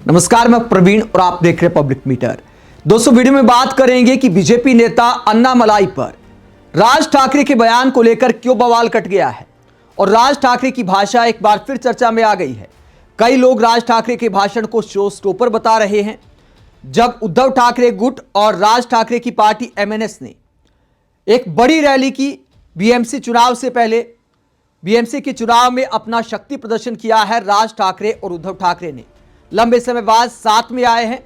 नमस्कार, मैं प्रवीण और आप देख रहे हैं पब्लिक मीटर। दोस्तों, वीडियो में बात करेंगे कि बीजेपी नेता अन्नामलाई पर राज ठाकरे के बयान को लेकर क्यों बवाल कट गया है और राज ठाकरे की भाषा एक बार फिर चर्चा में आ गई है। कई लोग राज ठाकरे के भाषण को शो स्टॉपर बता रहे हैं। जब उद्धव ठाकरे गुट और राज ठाकरे की पार्टी एमएनएस ने एक बड़ी रैली की बीएमसी चुनाव से पहले, बीएमसी के चुनाव में अपना शक्ति प्रदर्शन किया है राज ठाकरे और उद्धव ठाकरे ने लंबे समय बाद साथ में आए हैं।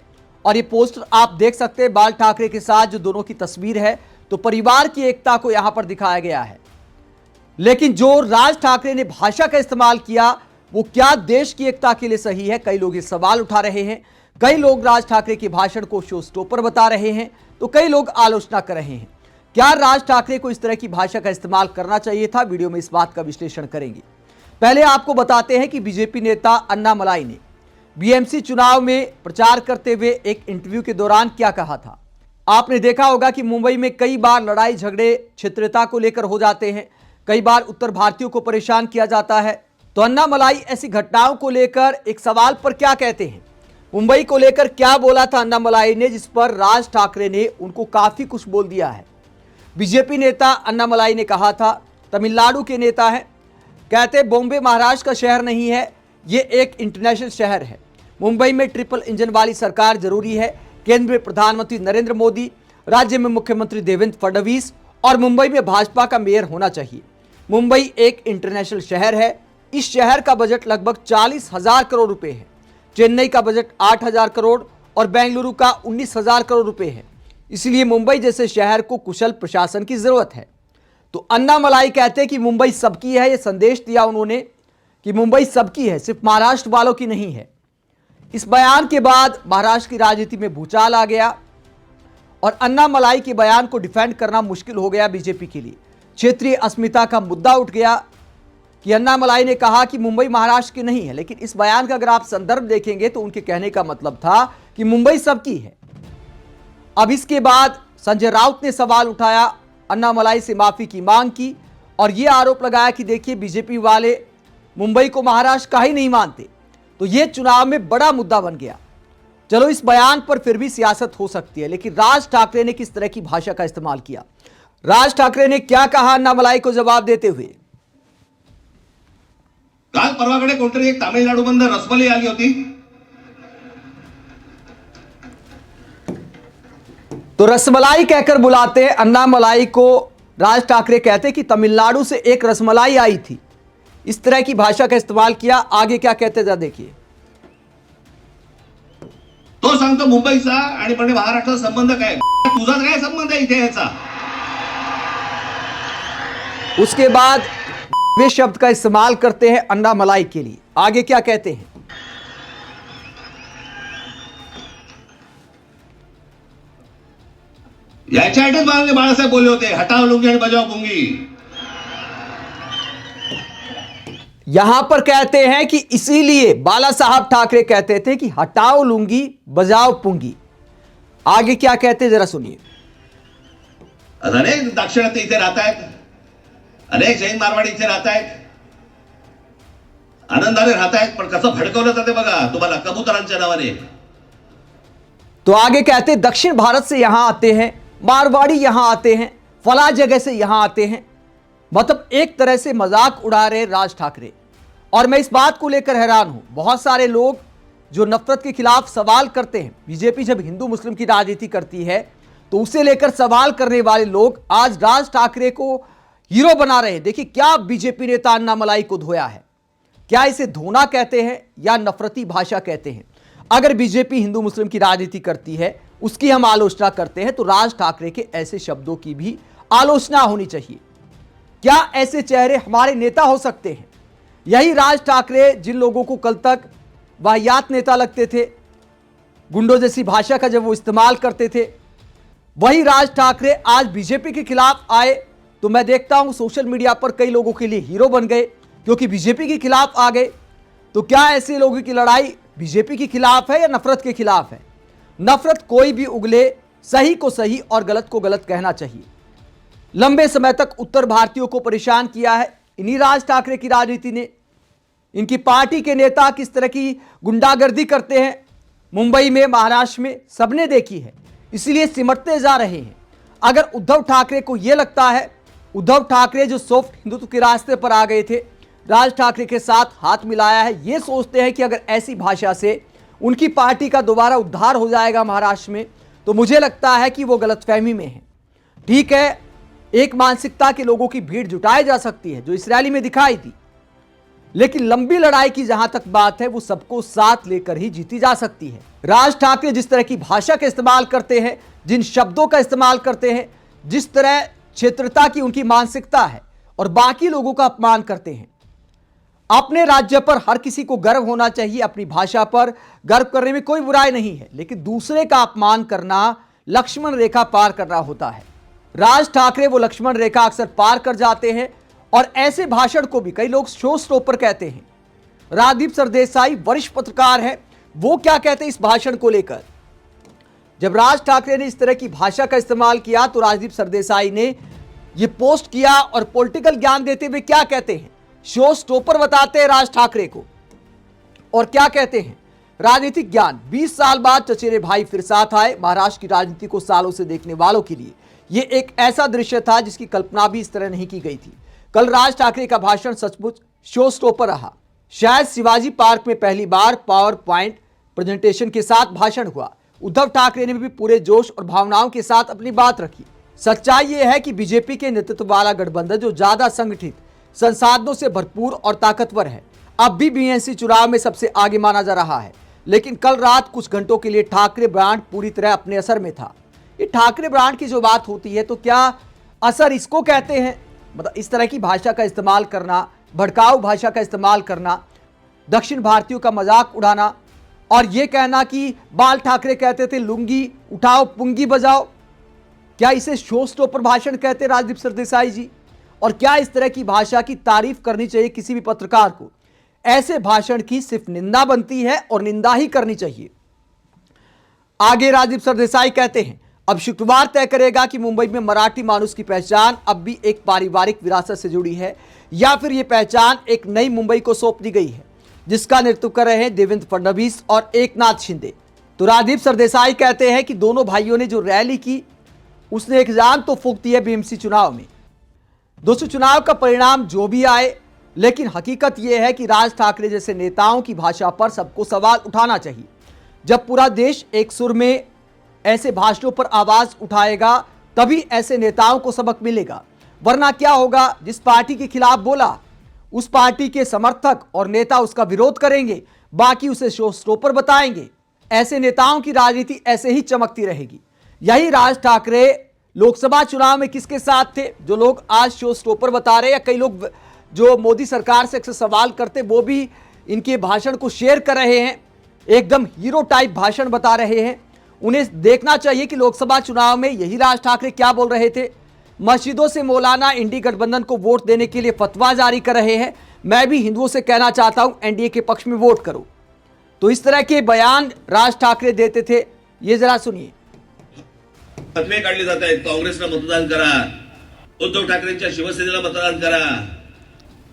और ये पोस्टर आप देख सकते हैं बाल ठाकरे के साथ, जो दोनों की तस्वीर है, तो परिवार की एकता को यहां पर दिखाया गया है। लेकिन जो राज ठाकरे ने भाषा का इस्तेमाल किया, वो क्या देश की एकता के लिए सही है? कई लोग ये सवाल उठा रहे हैं। कई लोग राज ठाकरे के भाषण को शो स्टॉपर बता रहे हैं, तो कई लोग आलोचना कर रहे हैं। क्या राज ठाकरे को इस तरह की भाषा का इस्तेमाल करना चाहिए था? वीडियो में इस बात का विश्लेषण करेंगे। पहले आपको बताते हैं कि बीजेपी नेता अन्नामलाई ने बीएमसी चुनाव में प्रचार करते हुए एक इंटरव्यू के दौरान क्या कहा था। आपने देखा होगा कि मुंबई में कई बार लड़ाई झगड़े क्षेत्रता को लेकर हो जाते हैं, कई बार उत्तर भारतीयों को परेशान किया जाता है। तो अन्नामलाई ऐसी घटनाओं को लेकर एक सवाल पर क्या कहते हैं, मुंबई को लेकर क्या बोला था अन्नामलाई ने, जिस पर राज ठाकरे ने उनको काफी कुछ बोल दिया है। बीजेपी नेता अन्नामलाई ने कहा था, तमिलनाडु के नेता है, कहते बॉम्बे महाराष्ट्र का शहर नहीं है, ये एक इंटरनेशनल शहर है। मुंबई में ट्रिपल इंजन वाली सरकार जरूरी है। केंद्र में प्रधानमंत्री नरेंद्र मोदी, राज्य में मुख्यमंत्री देवेंद्र फडणवीस और मुंबई में भाजपा का मेयर होना चाहिए। मुंबई एक इंटरनेशनल शहर है। इस शहर का बजट लगभग 40,000 करोड़ रुपए है। चेन्नई का बजट 8,000 करोड़ और बेंगलुरु का 19,000 करोड़ रुपए है। इसलिए मुंबई जैसे शहर को कुशल प्रशासन की जरूरत है। तो अन्नामलाई कहते हैं कि मुंबई सबकी है। यह संदेश दिया उन्होंने कि मुंबई सबकी है, सिर्फ महाराष्ट्र वालों की नहीं है। इस बयान के बाद महाराष्ट्र की राजनीति में भूचाल आ गया और अन्नामलाई के बयान को डिफेंड करना मुश्किल हो गया बीजेपी के लिए। क्षेत्रीय अस्मिता का मुद्दा उठ गया कि अन्नामलाई ने कहा कि मुंबई महाराष्ट्र की नहीं है, लेकिन इस बयान का अगर आप संदर्भ देखेंगे तो उनके कहने का मतलब था कि मुंबई सबकी है। अब इसके बाद संजय राउत ने सवाल उठाया, अन्नामलाई से माफी की मांग की और यह आरोप लगाया कि देखिए बीजेपी वाले मुंबई को महाराष्ट्र का ही नहीं मानते। तो यह चुनाव में बड़ा मुद्दा बन गया। चलो, इस बयान पर फिर भी सियासत हो सकती है, लेकिन राज ठाकरे ने किस तरह की भाषा का इस्तेमाल किया, राज ठाकरे ने क्या कहा अन्नामलाई को जवाब देते हुए। काल परवाकडे कोणतरी एक तामिळनाडू बंद रसमलाई आली होती। तो रसमलाई कहकर बुलाते हैं अन्नामलाई को। राज ठाकरे कहते कि तमिलनाडु से एक रसमलाई आई थी। इस तरह की भाषा का इस्तेमाल किया। आगे क्या कहते जा देखिए। तो सांगतो मुंबईचा आणि पण महाराष्ट्राचा संबंध काय, तुझा काय संबंध आहे इथे याचा। उसके बाद वे शब्द का इस्तेमाल करते हैं अन्नामलाई के लिए। आगे क्या कहते हैं। याच्या आधीच बाळासाहेब बोलले होते, हटाव लुंगी आणि बजाव पुंगी। यहां पर कहते हैं कि इसीलिए बाला साहब ठाकरे कहते थे कि हटाओ लुंगी बजाओ पुंगी। आगे क्या कहते जरा सुनिए। अनेक दाक्षिणात्य इथे राहत आहेत, अनेक जैन मारवाडी इथे राहत आहेत, आनंदाने राहत आहेत, पण कसं भडकवलं जाते बघा तुम्हाला कबूतरांच्या नावाने। तो आगे कहते दक्षिण भारत से यहां आते हैं, मारवाड़ी यहां आते हैं, फला जगह से यहां आते हैं। मतलब एक तरह से मजाक उड़ा रहे राज ठाकरे। और मैं इस बात को लेकर हैरान हूं, बहुत सारे लोग जो नफरत के खिलाफ सवाल करते हैं। बीजेपी जब हिंदू मुस्लिम की राजनीति करती है तो उसे लेकर सवाल करने वाले लोग आज राज ठाकरे को हीरो बना रहे हैं। देखिए क्या बीजेपी नेता अन्नामलाई को धोया है। क्या इसे धोना कहते हैं या नफरती भाषा कहते हैं? अगर बीजेपी हिंदू मुस्लिम की राजनीति करती है, उसकी हम आलोचना करते हैं, तो राज ठाकरे के ऐसे शब्दों की भी आलोचना होनी चाहिए। क्या ऐसे चेहरे हमारे नेता हो सकते हैं? यही राज ठाकरे जिन लोगों को कल तक वाहियात नेता लगते थे, गुंडों जैसी भाषा का जब वो इस्तेमाल करते थे, वही राज ठाकरे आज बीजेपी के खिलाफ आए। तो मैं देखता हूं सोशल मीडिया पर कई लोगों के लिए हीरो बन गए क्योंकि बीजेपी के खिलाफ आ गए। तो क्या ऐसे लोगों की लड़ाई बीजेपी के खिलाफ है या नफरत के खिलाफ है? नफरत कोई भी उगले, सही को सही और गलत को गलत कहना चाहिए। लंबे समय तक उत्तर भारतीयों को परेशान किया है इन्हीं राज ठाकरे की राजनीति ने। इनकी पार्टी के नेता किस तरह की गुंडागर्दी करते हैं, मुंबई में, महाराष्ट्र में सबने देखी है, इसलिए सिमटते जा रहे हैं। अगर उद्धव ठाकरे को यह लगता है, उद्धव ठाकरे जो सॉफ्ट हिंदुत्व के रास्ते पर आ गए थे, राज ठाकरे के साथ हाथ मिलाया है, ये सोचते हैं कि अगर ऐसी भाषा से उनकी पार्टी का दोबारा उद्धार हो जाएगा महाराष्ट्र में, तो मुझे लगता है कि वो गलतफहमी में है। ठीक है, एक मानसिकता के लोगों की भीड़ जुटाई जा सकती है जो इस रैली में दिखाई दी, लेकिन लंबी लड़ाई की जहां तक बात है वो सबको साथ लेकर ही जीती जा सकती है। राज ठाकरे जिस तरह की भाषा का इस्तेमाल करते हैं, जिन शब्दों का इस्तेमाल करते हैं, जिस तरह क्षेत्रता की उनकी मानसिकता है और बाकी लोगों का अपमान करते हैं। अपने राज्य पर हर किसी को गर्व होना चाहिए, अपनी भाषा पर गर्व करने में कोई बुराई नहीं है, लेकिन दूसरे का अपमान करना लक्ष्मण रेखा पार करना होता है। राज ठाकरे वो लक्ष्मण रेखा अक्सर पार कर जाते हैं और ऐसे भाषण को भी कई लोग शो स्टॉपर कहते हैं। राजदीप सरदेसाई वरिष्ठ पत्रकार है, वो क्या कहते हैं इस भाषण को लेकर। जब राज ठाकरे ने इस तरह की भाषा का इस्तेमाल किया तो राजदीप सरदेसाई ने यह पोस्ट किया और पॉलिटिकल ज्ञान देते हुए क्या कहते हैं, शो स्टॉपर बताते हैं राज ठाकरे को। और क्या कहते हैं, राजनीतिक ज्ञान। 20 साल बाद चचेरे भाई फिर साथ आए। महाराष्ट्र की राजनीति को सालों से देखने वालों के लिए यह एक ऐसा दृश्य था जिसकी कल्पना भी इस तरह नहीं की गई थी। कल राज ठाकरे का भाषण सचमुच शो स्टॉपर रहा। शायद शिवाजी पार्क में पहली बार पावर पॉइंट प्रेजेंटेशन के साथ भाषण हुआ। उद्धव ठाकरे ने भी पूरे जोश और भावनाओं के साथ अपनी बात रखी। सच्चाई यह है कि बीजेपी के नेतृत्व वाला गठबंधन जो ज्यादा संगठित, संसाधनों से भरपूर और ताकतवर है, अब भी बीएनसी चुनाव में सबसे आगे माना जा रहा है। लेकिन कल रात कुछ घंटों के लिए ठाकरे ब्रांड पूरी तरह अपने असर में था। ये ठाकरे ब्रांड की जो बात होती है तो क्या असर इसको कहते हैं, मतलब इस तरह की भाषा का इस्तेमाल करना, भड़काऊ भाषा का इस्तेमाल करना, दक्षिण भारतीयों का मजाक उड़ाना और यह कहना कि बाल ठाकरे कहते थे लुंगी उठाओ पुंगी बजाओ, क्या इसे शो स्टॉपर भाषण कहते राजदीप सरदेसाई जी? और क्या इस तरह की भाषा की तारीफ करनी चाहिए किसी भी पत्रकार को? ऐसे भाषण की सिर्फ निंदा बनती है और निंदा ही करनी चाहिए। आगे राजदीप सरदेसाई कहते हैं, अब शुक्रवार तय करेगा कि मुंबई में मराठी मानुस की पहचान अब भी एक पारिवारिक विरासत से जुड़ी है या फिर यह पहचान एक नई मुंबई को सौंप दी गई है जिसका नेतृत्व कर रहे हैं देवेंद्र फडणवीस और एकनाथ शिंदे। तो राजदीप सरदेसाई कहते हैं कि दोनों भाइयों ने जो रैली की उसने एक जान तो फूंक दी है बीएमसी चुनाव में। दोस्तों, चुनाव का परिणाम जो भी आए, लेकिन हकीकत यह है कि राज ठाकरे जैसे नेताओं की भाषा पर सबको सवाल उठाना चाहिए। जब पूरा देश एक सुर में ऐसे भाषणों पर आवाज उठाएगा तभी ऐसे नेताओं को सबक मिलेगा, वरना क्या होगा, जिस पार्टी के खिलाफ बोला उस पार्टी के समर्थक और नेता उसका विरोध करेंगे, बाकी उसे शो स्टॉपर बताएंगे। ऐसे नेताओं की राजनीति ऐसे ही चमकती रहेगी। यही राज ठाकरे लोकसभा चुनाव में किसके साथ थे, जो लोग आज शो स्टॉपर बता रहे हैं, या कई लोग जो मोदी सरकार से अक्सर सवाल करते वो भी इनके भाषण को शेयर कर रहे हैं, एकदम हीरो टाइप भाषण बता रहे हैं। उन्हें देखना चाहिए कि लोकसभा चुनाव में यही राज ठाकरे क्या बोल रहे थे। मस्जिदों से मौलाना इंडी गठबंधन को वोट देने के लिए फतवा जारी कर रहे हैं। मैं भी हिंदुओं से कहना चाहता हूं एनडीए के पक्ष में वोट करो। तो इस तरह के बयान राज ठाकरे देते थे, ये जरा सुनिए। फतवे काढले जात आहेत, काँग्रेसला मतदान करा, उद्धव ठाकरेंच्या शिवसेनेला मतदान करा।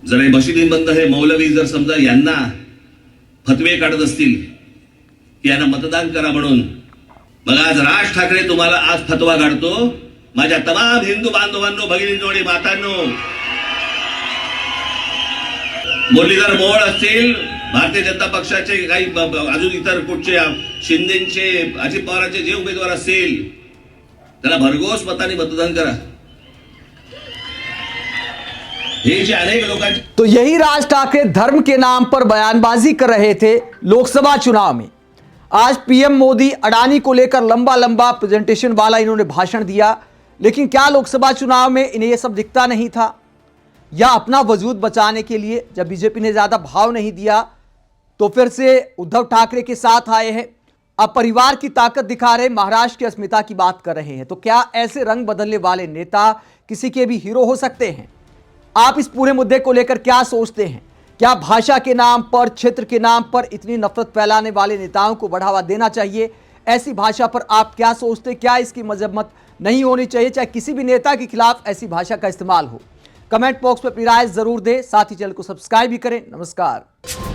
जर हे मशिदींबंद हे मौलवी जर समजा यांना फतवे काढत असतील की यांना मतदान करा म्हणून, मग आज राज ठाकरे तुम्हाला आज फतवा काढतो। माझ्या तमाम हिंदू बांधवांनो, भगिनींनो आणि मातांनो, मुरलीधर मोहोळ असतील, भारतीय जनता पक्षाचे काही अजून इतर कुठचे शिंदेचे, अजित पवारांचे जे उमेदवार असतील त्याला भरघोस मताने मतदान करा। हे जे अनेक लोकांचे तो यही राज ठाकरे धर्म के नाम पर बयानबाजी कर रहे थे लोकसभा चुनाव में। आज पीएम मोदी अडानी को लेकर लंबा लंबा प्रेजेंटेशन वाला इन्होंने भाषण दिया, लेकिन क्या लोकसभा चुनाव में इन्हें यह सब दिखता नहीं था? या अपना वजूद बचाने के लिए जब बीजेपी ने ज्यादा भाव नहीं दिया तो फिर से उद्धव ठाकरे के साथ आए हैं, अब परिवार की ताकत दिखा रहे, महाराष्ट्र की अस्मिता की बात कर रहे हैं। तो क्या ऐसे रंग बदलने वाले नेता किसी के भी हीरो हो सकते हैं? आप इस पूरे मुद्दे को लेकर क्या सोचते हैं? क्या भाषा के नाम पर, क्षेत्र के नाम पर इतनी नफरत फैलाने वाले नेताओं को बढ़ावा देना चाहिए? ऐसी भाषा पर आप क्या सोचते हैं? क्या इसकी मजम्मत नहीं होनी चाहिए, चाहे किसी भी नेता के खिलाफ ऐसी भाषा का इस्तेमाल हो? कमेंट बॉक्स में अपनी राय जरूर दें, साथ ही चैनल को सब्सक्राइब भी करें। नमस्कार।